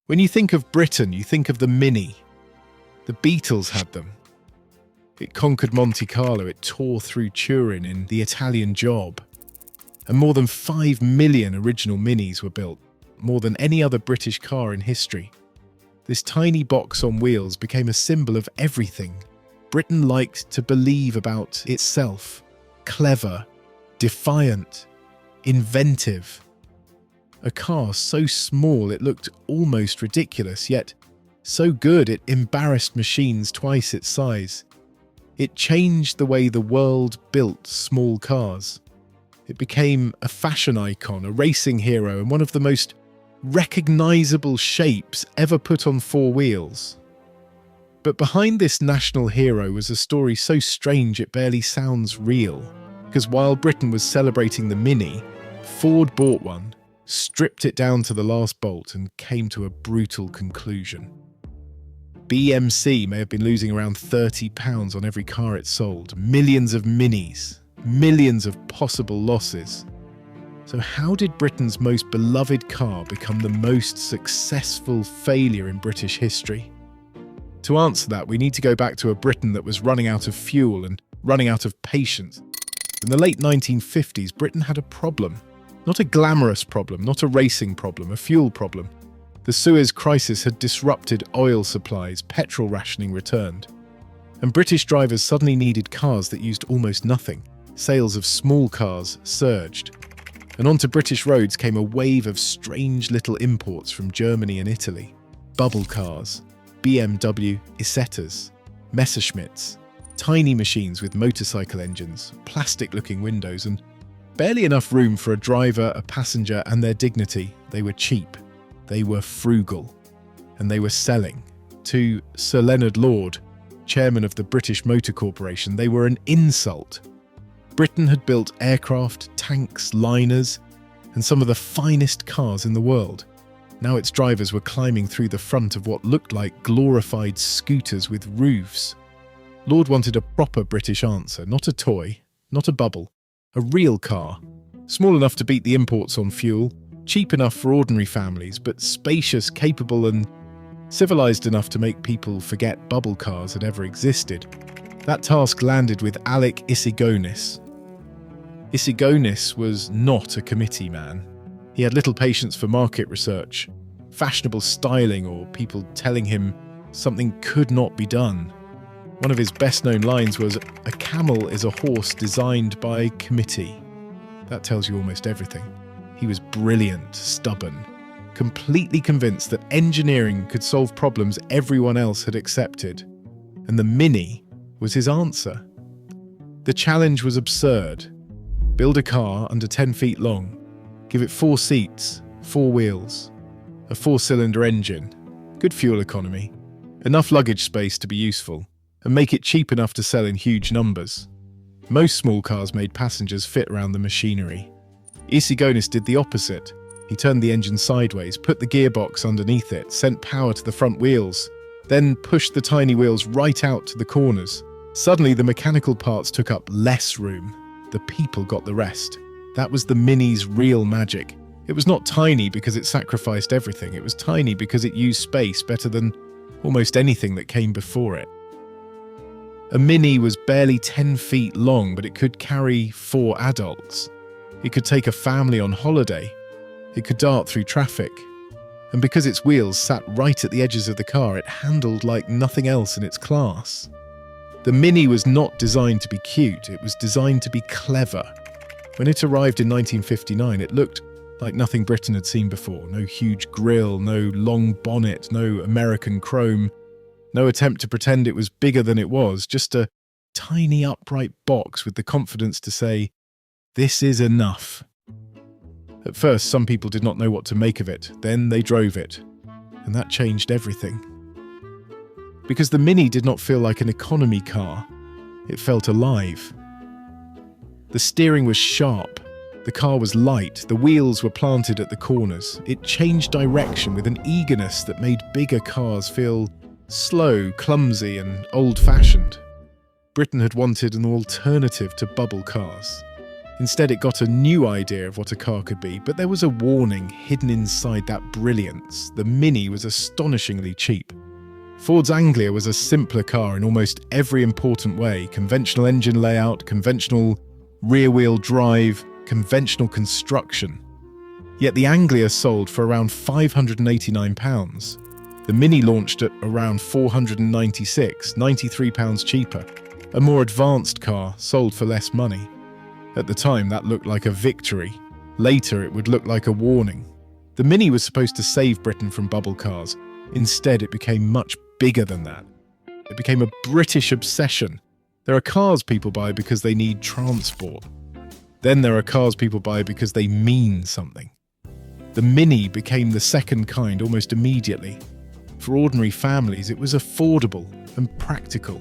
When you think of Britain, you think of the Mini. The Beatles had them. It conquered Monte Carlo, it tore through Turin in The Italian Job. And more than 5 million original Minis were built, more than any other British car in history. This tiny box on wheels became a symbol of everything Britain liked to believe about itself. Clever, defiant, inventive. A car so small it looked almost ridiculous, yet so good it embarrassed machines twice its size. It changed the way the world built small cars. It became a fashion icon, a racing hero, and one of the most recognizable shapes ever put on four wheels. But behind this national hero was a story so strange it barely sounds real. Because while Britain was celebrating the Mini, Ford bought one, stripped it down to the last bolt, and came to a brutal conclusion. BMC may have been losing around £30 on every car it sold, millions of Minis, millions of possible losses. So how did Britain's most beloved car become the most successful failure in British history? To answer that, we need to go back to a Britain that was running out of fuel and running out of patience. In the late 1950s, Britain had a problem. Not a glamorous problem, not a racing problem, a fuel problem. The Suez Crisis had disrupted oil supplies, petrol rationing returned. And British drivers suddenly needed cars that used almost nothing. Sales of small cars surged. And onto British roads came a wave of strange little imports from Germany and Italy. Bubble cars, BMW Isettas, Messerschmitts, tiny machines with motorcycle engines, plastic-looking windows, and barely enough room for a driver, a passenger, and their dignity. They were cheap, they were frugal, and they were selling. To Sir Leonard Lord, chairman of the British Motor Corporation, they were an insult. Britain had built aircraft, tanks, liners, and some of the finest cars in the world. Now its drivers were climbing through the front of what looked like glorified scooters with roofs. Lord wanted a proper British answer, not a toy, not a bubble, a real car, small enough to beat the imports on fuel, cheap enough for ordinary families, but spacious, capable, and civilized enough to make people forget bubble cars had ever existed. That task landed with Alec Issigonis. Issigonis was not a committee man. He had little patience for market research, fashionable styling, or people telling him something could not be done. One of his best-known lines was, "A camel is a horse designed by committee." That tells you almost everything. He was brilliant, stubborn, completely convinced that engineering could solve problems everyone else had accepted. And the Mini was his answer. The challenge was absurd. Build a car under 10 feet long, give it 4 seats, 4 wheels, a 4-cylinder engine, good fuel economy, enough luggage space to be useful, and make it cheap enough to sell in huge numbers. Most small cars made passengers fit around the machinery. Issigonis did the opposite. He turned the engine sideways, put the gearbox underneath it, sent power to the front wheels, then pushed the tiny wheels right out to the corners. Suddenly, the mechanical parts took up less room. The people got the rest. That was the Mini's real magic. It was not tiny because it sacrificed everything. It was tiny because it used space better than almost anything that came before it. A Mini was barely 10 feet long, but it could carry 4 adults. It could take a family on holiday. It could dart through traffic. And because its wheels sat right at the edges of the car, it handled like nothing else in its class. The Mini was not designed to be cute, it was designed to be clever. When it arrived in 1959, it looked like nothing Britain had seen before. No huge grille, no long bonnet, no American chrome, no attempt to pretend it was bigger than it was, just a tiny upright box with the confidence to say, "This is enough." At first, some people did not know what to make of it. Then they drove it, and that changed everything. Because the Mini did not feel like an economy car, it felt alive. The steering was sharp, the car was light, the wheels were planted at the corners. It changed direction with an eagerness that made bigger cars feel slow, clumsy, and old-fashioned. Britain had wanted an alternative to bubble cars. Instead, it got a new idea of what a car could be, but there was a warning hidden inside that brilliance. The Mini was astonishingly cheap. Ford's Anglia was a simpler car in almost every important way: conventional engine layout, conventional rear-wheel drive, conventional construction. Yet the Anglia sold for around £589. The Mini launched at around £496, £93 cheaper. A more advanced car sold for less money. At the time, that looked like a victory. Later, it would look like a warning. The Mini was supposed to save Britain from bubble cars. Instead, it became much bigger than that. It became a British obsession. There are cars people buy because they need transport. Then there are cars people buy because they mean something. The Mini became the second kind almost immediately. For ordinary families, it was affordable and practical.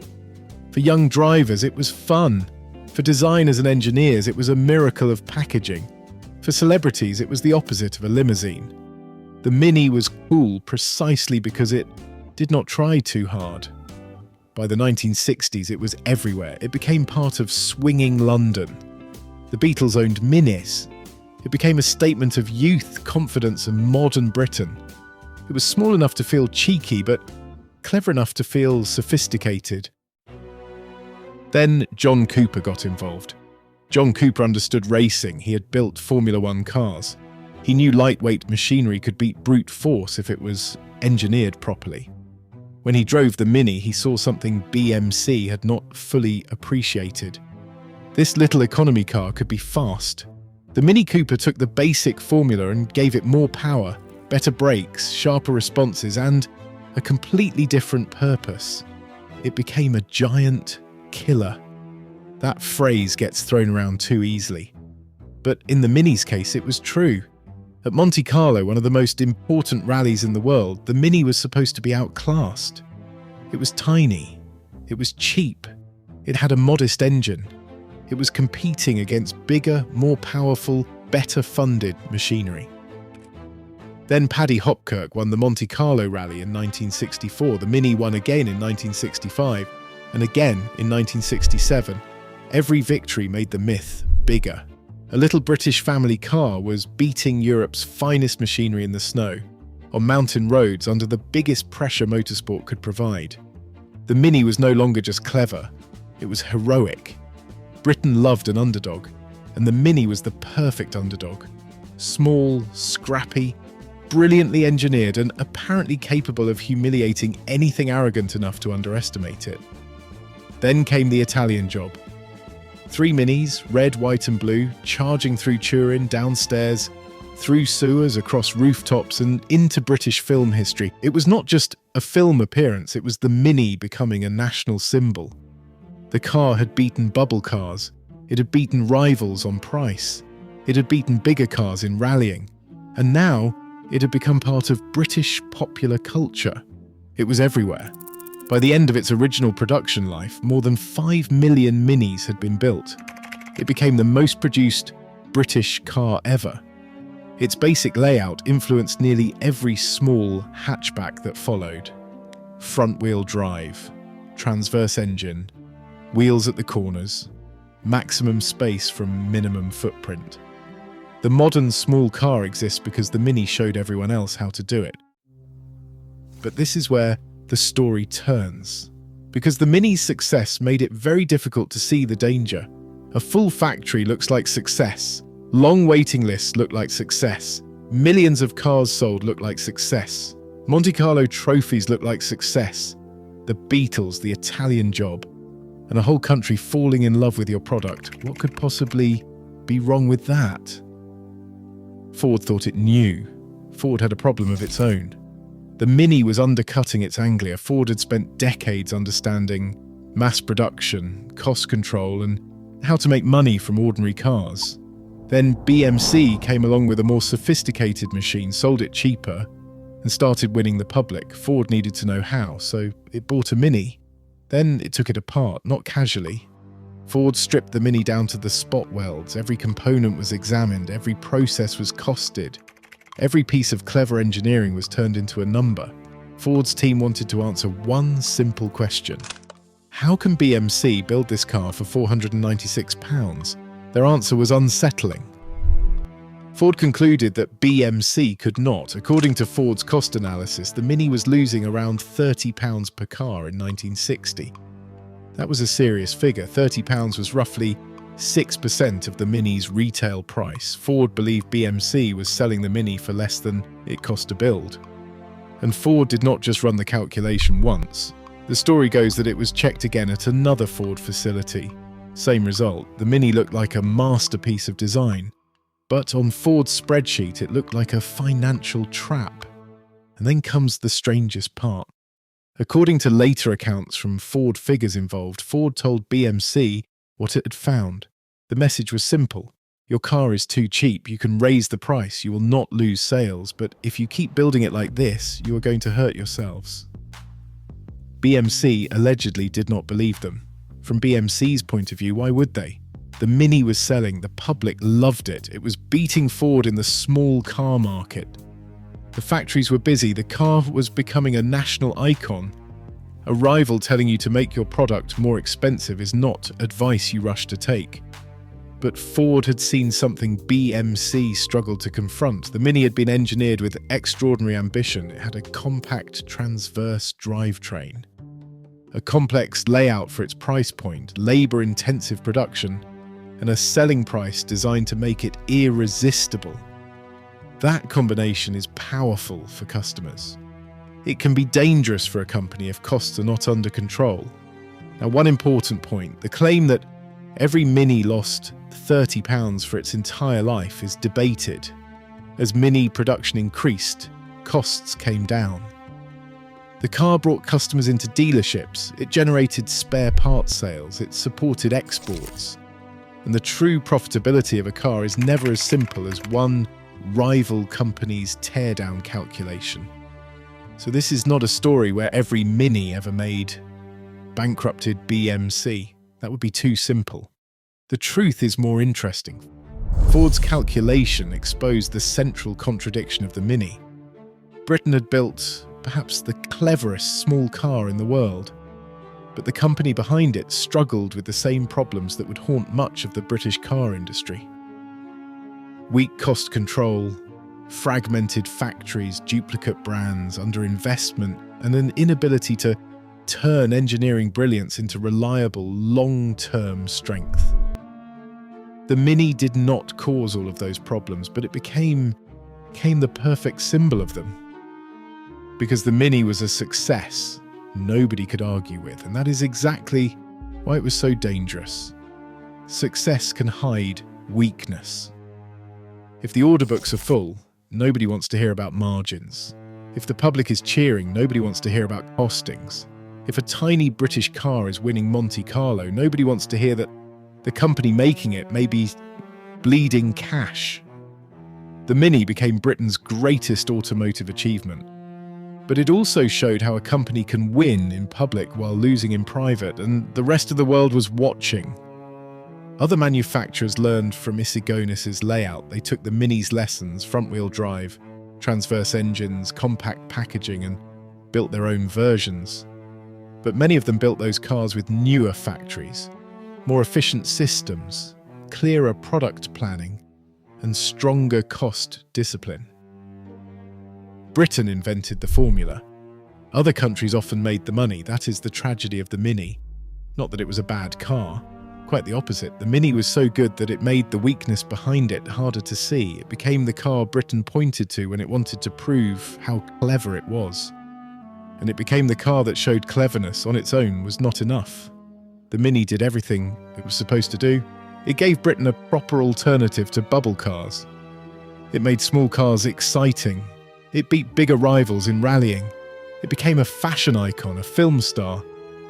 For young drivers, it was fun. For designers and engineers, it was a miracle of packaging. For celebrities, it was the opposite of a limousine. The Mini was cool precisely because it did not try too hard. By the 1960s, it was everywhere. It became part of swinging London. The Beatles owned Minis. It became a statement of youth, confidence, and modern Britain. It was small enough to feel cheeky, but clever enough to feel sophisticated. Then John Cooper got involved. John Cooper understood racing. He had built Formula One cars. He knew lightweight machinery could beat brute force if it was engineered properly. When he drove the Mini, he saw something BMC had not fully appreciated. This little economy car could be fast. The Mini Cooper took the basic formula and gave it more power, better brakes, sharper responses, and a completely different purpose. It became a giant killer. That phrase gets thrown around too easily. But in the Mini's case, it was true. At Monte Carlo, one of the most important rallies in the world, the Mini was supposed to be outclassed. It was tiny. It was cheap. It had a modest engine. It was competing against bigger, more powerful, better funded machinery. Then Paddy Hopkirk won the Monte Carlo Rally in 1964. The Mini won again in 1965 and again in 1967. Every victory made the myth bigger. A little British family car was beating Europe's finest machinery in the snow, on mountain roads under the biggest pressure motorsport could provide. The Mini was no longer just clever, it was heroic. Britain loved an underdog, and the Mini was the perfect underdog. Small, scrappy, brilliantly engineered, and apparently capable of humiliating anything arrogant enough to underestimate it. Then came the Italian job. 3 Minis, red, white and blue, charging through Turin, downstairs, through Suez, across rooftops and into British film history. It was not just a film appearance, it was the Mini becoming a national symbol. The car had beaten bubble cars. It had beaten rivals on price. It had beaten bigger cars in rallying. And now it had become part of British popular culture. It was everywhere. By the end of its original production life, more than 5 million Minis had been built. It became the most produced British car ever. Its basic layout influenced nearly every small hatchback that followed. Front-wheel drive, transverse engine, wheels at the corners, maximum space from minimum footprint. The modern small car exists because the Mini showed everyone else how to do it. But this is where the story turns. Because the Mini's success made it very difficult to see the danger. A full factory looks like success. Long waiting lists look like success. Millions of cars sold look like success. Monte Carlo trophies look like success. The Beatles, the Italian job, and a whole country falling in love with your product. What could possibly be wrong with that? Ford thought it knew. Ford had a problem of its own. The Mini was undercutting its Anglia. Ford had spent decades understanding mass production, cost control, and how to make money from ordinary cars. Then BMC came along with a more sophisticated machine, sold it cheaper, and started winning the public. Ford needed to know how, so it bought a Mini. Then it took it apart, not casually. Ford stripped the Mini down to the spot welds. Every component was examined, every process was costed. Every piece of clever engineering was turned into a number. Ford's team wanted to answer one simple question. How can BMC build this car for £496? Their answer was unsettling. Ford concluded that BMC could not. According to Ford's cost analysis, the Mini was losing around £30 per car in 1960. That was a serious figure. £30 was roughly 6% of the Mini's retail price. Ford believed BMC was selling the Mini for less than it cost to build. And Ford did not just run the calculation once. The story goes that it was checked again at another Ford facility. Same result. The Mini looked like a masterpiece of design. But on Ford's spreadsheet, it looked like a financial trap. And then comes the strangest part. According to later accounts from Ford figures involved, Ford told BMC what it had found. The message was simple. Your car is too cheap. You can raise the price. You will not lose sales. But if you keep building it like this, you are going to hurt yourselves. BMC allegedly did not believe them. From BMC's point of view, why would they? The Mini was selling, the public loved it. It was beating Ford in the small car market. The factories were busy, the car was becoming a national icon. A rival telling you to make your product more expensive is not advice you rush to take. But Ford had seen something BMC struggled to confront. The Mini had been engineered with extraordinary ambition. It had a compact transverse drivetrain, a complex layout for its price point, labor-intensive production, and a selling price designed to make it irresistible. That combination is powerful for customers. It can be dangerous for a company if costs are not under control. Now, one important point, the claim that every Mini lost £30 for its entire life is debated. As Mini production increased, costs came down. The car brought customers into dealerships, it generated spare parts sales, it supported exports. And the true profitability of a car is never as simple as one rival company's teardown calculation. So this is not a story where every Mini ever made bankrupted BMC. That would be too simple. The truth is more interesting. Ford's calculation exposed the central contradiction of the Mini. Britain had built perhaps the cleverest small car in the world, but the company behind it struggled with the same problems that would haunt much of the British car industry. Weak cost control, fragmented factories, duplicate brands, underinvestment, and an inability to turn engineering brilliance into reliable, long-term strength. The Mini did not cause all of those problems, but it became the perfect symbol of them. Because the Mini was a success nobody could argue with, and that is exactly why it was so dangerous. Success can hide weakness. If the order books are full, nobody wants to hear about margins. If the public is cheering, nobody wants to hear about costings. If a tiny British car is winning Monte Carlo, nobody wants to hear that the company making it may be bleeding cash. The Mini became Britain's greatest automotive achievement. But it also showed how a company can win in public while losing in private, and the rest of the world was watching. Other manufacturers learned from Issigonis' layout. They took the Mini's lessons, front-wheel drive, transverse engines, compact packaging, and built their own versions. But many of them built those cars with newer factories, more efficient systems, clearer product planning, and stronger cost discipline. Britain invented the formula. Other countries often made the money. That is the tragedy of the Mini. Not that it was a bad car. Quite the opposite. The Mini was so good that it made the weakness behind it harder to see. It became the car Britain pointed to when it wanted to prove how clever it was. And it became the car that showed cleverness on its own was not enough. The Mini did everything it was supposed to do. It gave Britain a proper alternative to bubble cars. It made small cars exciting. It beat bigger rivals in rallying. It became a fashion icon, a film star,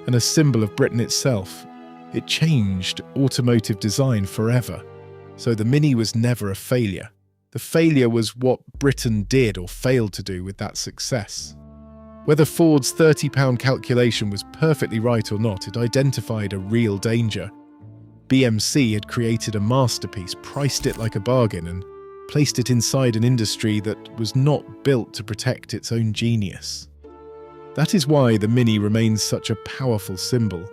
and a symbol of Britain itself. It changed automotive design forever. So the Mini was never a failure. The failure was what Britain did or failed to do with that success. Whether Ford's £30 calculation was perfectly right or not, it identified a real danger. BMC had created a masterpiece, priced it like a bargain, and placed it inside an industry that was not built to protect its own genius. That is why the Mini remains such a powerful symbol.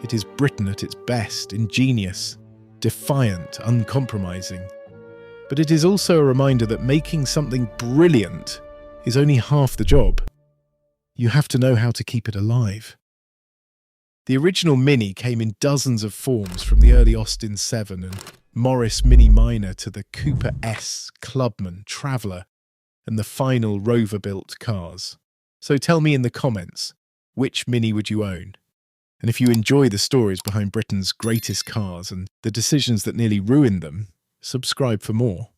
It is Britain at its best, ingenious, defiant, uncompromising. But it is also a reminder that making something brilliant is only half the job. You have to know how to keep it alive. The original Mini came in dozens of forms, from the early Austin 7 and Morris Mini Minor to the Cooper S, Clubman, Traveller, and the final Rover-built cars. So tell me in the comments, which Mini would you own? And if you enjoy the stories behind Britain's greatest cars and the decisions that nearly ruined them, subscribe for more.